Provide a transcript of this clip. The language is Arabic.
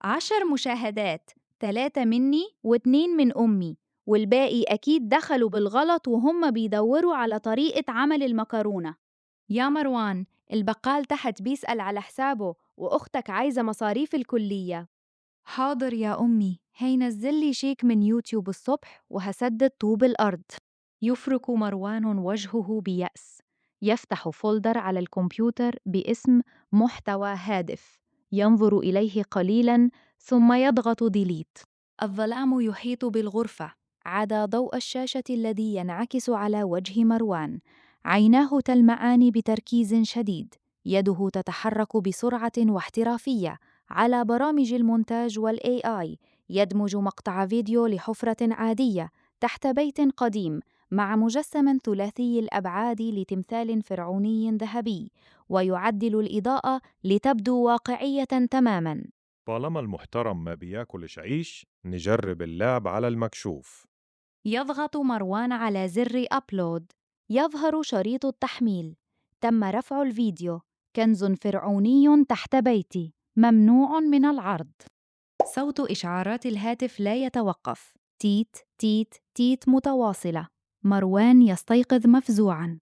10 مشاهدات، 3 مني و2 من أمي، والباقي أكيد دخلوا بالغلط وهم بيدوروا على طريقة عمل المكرونة. يا مروان، البقال تحت بيسأل على حسابه وأختك عايزة مصاريف الكلية. حاضر يا أمي، هي نزلي شيك من يوتيوب الصبح وهسدد طوب الأرض. يفرك مروان وجهه بيأس. يفتح فولدر على الكمبيوتر باسم محتوى هادف، ينظر إليه قليلاً ثم يضغط ديليت. الظلام يحيط بالغرفة عدا ضوء الشاشة الذي ينعكس على وجه مروان. عيناه تلمعان بتركيز شديد، يده تتحرك بسرعة واحترافية على برامج المونتاج والAI. يدمج مقطع فيديو لحفرة عادية تحت بيت قديم مع مجسم ثلاثي الأبعاد لتمثال فرعوني ذهبي، ويعدل الإضاءة لتبدو واقعية تماماً. طالما المحترم ما بياكلش عيش نجرب اللعب على المكشوف. يضغط مروان على زر أبلود. يظهر شريط التحميل. تم رفع الفيديو. كنز فرعوني تحت بيتي ممنوع من العرض. صوت إشعارات الهاتف لا يتوقف. تيت تيت تيت متواصلة. مروان يستيقظ مفزوعاً.